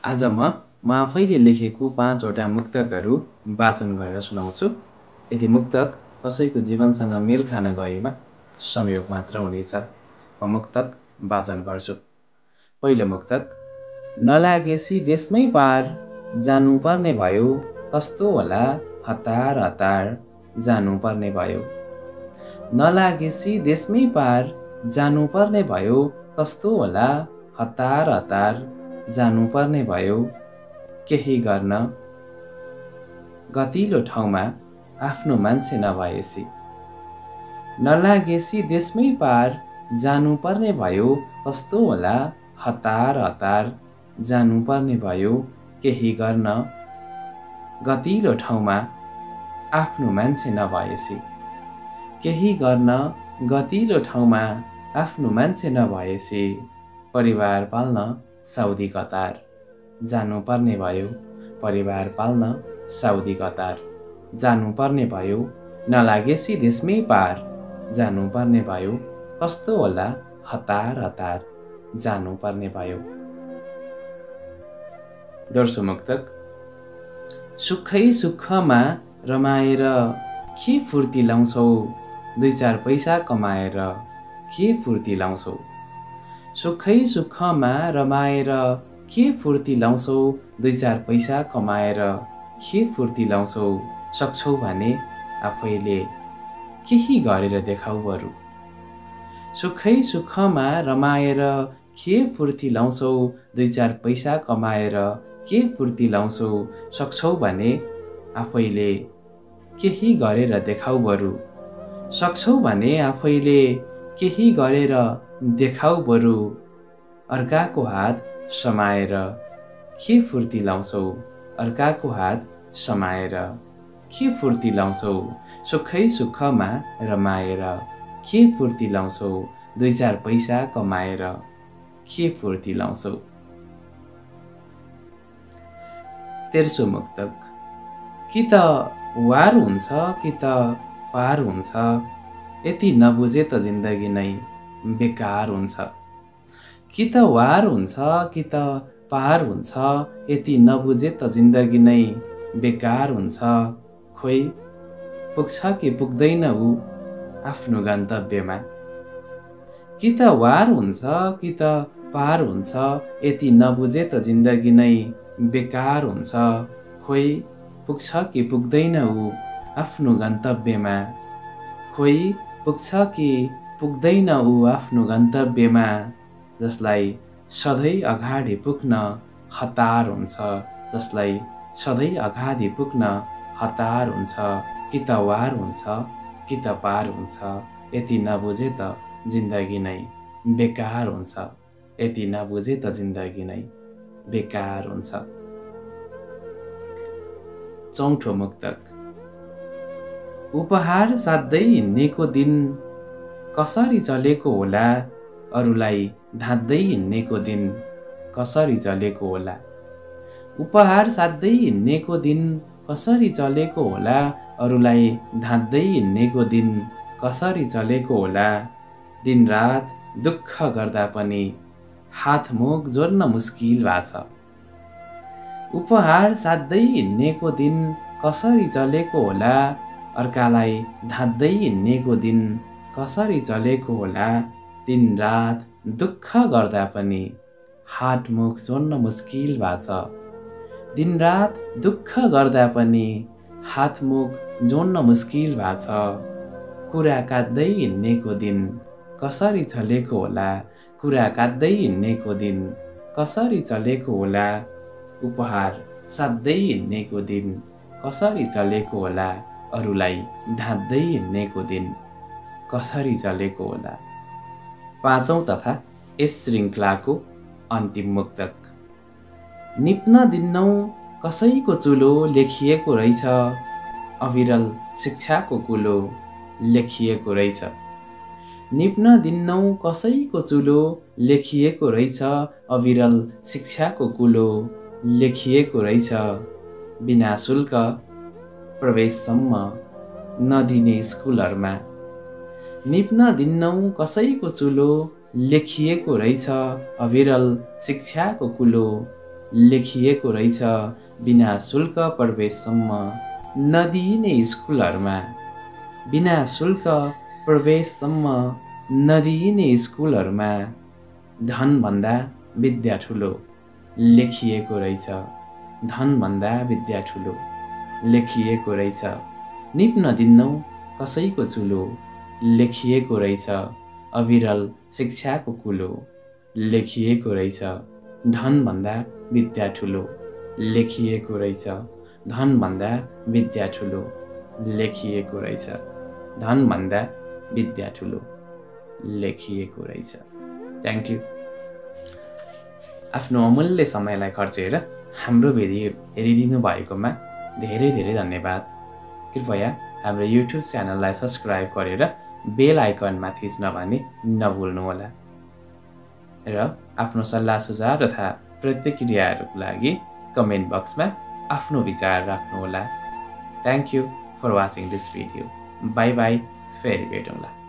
आज म आफैले लेखेको 5 वटा मुक्तकहरू वाचन गरेर सुनाउँछु। यदि मुक्तक कसैको जीवनसँग मेल खान गएमा संयोग मात्र हुनेछ। म मुक्तक वाचन गर्छु। पहिलो मुक्तक। नलागेसी देशमै पार जानुपर्ने भयो, कस्तो होला हतार हतार जानुपर्ने भयो। नलागेसी देशमै पार जानुपर्ने भयो, कस्तो होला हतार हतार जानुपर्ने भयो। केही गर्न गतिलो ठाउँमा आफ्नो मान्छे नभएसी। नलागेसी देशमै पार जानुपर्ने भयो, कस्तो होला हतार हतार जानुपर्ने भयो। केही गर्न गतिलो ठाउँमा आफ्नो मान्छे नभएसी। केही गर्न गतिलो ठाउँमा आफ्नो मान्छे नभएसी। परिवार पाल्न साउदी कतार जानुपर्ने भयो, परिवार पाल्न साउदी कतार जानुपर्ने भयो। नलागेसी देशमै पार जानुपर्ने भयो, कस्तो होला हतार हतार जानुपर्ने भयो। दोस्रो मुक्तक। सुखै सुखमा रमाएर के फुर्ती लाउँछौ, 2-4 पैसा कमाएर के फुर्ती लाउँछौ। सुखै सुखमा रमाएर के फुर्ती लाउँछौ, 2-4 पैसा कमाएर के फुर्ती लाउँछौ। सक्छौ भने आफैले केही गरेर देखाऊ बरु। सुखै सुखमा रमाएर के फुर्ती लाउँछौ, 2-4 पैसा कमाएर के फुर्ती लाउँछौ। सक्छौ भने आफैले केही गरेर देखाऊ बरु। सक्छौ भने आफैले केही गरेर देखाऊ बरु। अर्काको हात समाएर के फुर्ती लाउँछौ, अर्काको हात समाएर के फुर्ती लाउँछौ। सुखै सुखमा रमाएर के फुर्ती लाउँछौ, 2-4 पैसा कमाएर के फुर्ती लाउँछौ। तेस्रो मुक्तक। कि त वार हुन्छ कि त पार हुन्छ, यति नबुझे त जिन्दगी नै बेकार हुन्छ। कि त वार हुन्छ कि त पार हुन्छ, यति नबुझे त जिन्दगी नै बेकार हुन्छ। खोइ पुग्छ कि पुग्दैन ऊ आफ्नो गन्तव्यमा। कि त वार हुन्छ कि त पार हुन्छ, यति नबुझे त जिन्दगी नै बेकार हुन्छ। खोइ पुग्छ कि पुग्दैन ऊ आफ्नो गन्तव्यमा। खोइ पुग्छ कि पुग्दैन ऊ आफ्नो गन्तव्यमा। जसलाई सधैँ अगाडि पुग्न हतार हुन्छ, जसलाई सधैँ अगाडि पुग्न हतार हुन्छ। कि त वार हुन्छ कि त पार हुन्छ, यति नबुझे त जिन्दगी नै बेकार हुन्छ। यति नबुझे त जिन्दगी नै बेकार हुन्छ। चौथो मुक्तक। उपहार साध्दै हिँड्नेको दिन कसरी चलेको होला, अरूलाई धाँध्दै हिँड्नेको दिन कसरी चलेको होला। उपहार साध्दै हिँड्नेको दिन कसरी चलेको होला, अरूलाई धाँध्दै हिँड्नेको दिन कसरी चलेको होला। दिनरात दुःख गर्दा पनि हातमुख जोड्न मुस्किल भएको छ। उपहार साध्दै हिँड्नेको दिन कसरी चलेको होला, अर्कालाई धाँध्दै हिँड्नेको दिन कसरी चलेको होला। दिनरात दुःख गर्दा पनि हातमुख जोड्न मुस्किल भएको छ। दिनरात दुःख गर्दा पनि हातमुख जोड्न मुस्किल भएको छ। कुरा काट्दै हिँड्नेको दिन कसरी चलेको होला, कुरा काट्दै हिँड्नेको दिन कसरी चलेको होला। उपहार साध्दै हिँड्नेको दिन कसरी चलेको होला, अरूलाई धाँध्दै हिँड्नेको दिन कसरी चलेको होला। पाँचौं तथा यस श्रृङ्खलाको अन्तिम मुक्तक। निप्न दिन्नौ कसैको चुलो लेखिएको रहेछ, अविरल शिक्षाको कुलो लेखिएको रहेछ। निप्न दिन्नौ कसैको चुलो लेखिएको रहेछ, अविरल शिक्षाको कुलो लेखिएको रहेछ। बिना शुल्क प्रवेशसम्म नदिने स्कुलहरूमा निप्न दिन्नौ कसैको चुलो लेखिएको रहेछ, अविरल शिक्षाको कुलो लेखिएको रहेछ बिना शुल्क प्रवेशसम्म नदिइने स्कुलहरूमा। बिना शुल्क प्रवेशसम्म नदिइने स्कुलहरूमा धनभन्दा विद्या ठुलो लेखिएको रहेछ। धनभन्दा विद्या ठुलो लेखिएको रहेछ। निप्न दिन्नौ कसैको चुलो लेखिएको रहेछ। अविरल शिक्षाको कुलो लेखिएको रहेछ। धनभन्दा विद्या ठुलो लेखिएको रहेछ। धनभन्दा विद्या ठुलो लेखिएको रहेछ। धनभन्दा विद्या ठुलो लेखिएको रहेछ। Thank you. आफ्नो अमूल्य समयलाई खर्चेर हाम्रो भिडियो हेरिदिनु भएकोमा धेरै धेरै धन्यवाद। कृपया हाम्रो युट्युब च्यानललाई सब्स्क्राइब गरेर बेल आइकनमा थिच्न भने नभुल्नुहोला र आफ्नो सल्लाह सुझाव तथा प्रतिक्रियाहरूको लागि कमेन्ट बक्समा आफ्नो विचार राख्नुहोला। Thank you for watching this video. Bye bye. फेरि भेटौँला।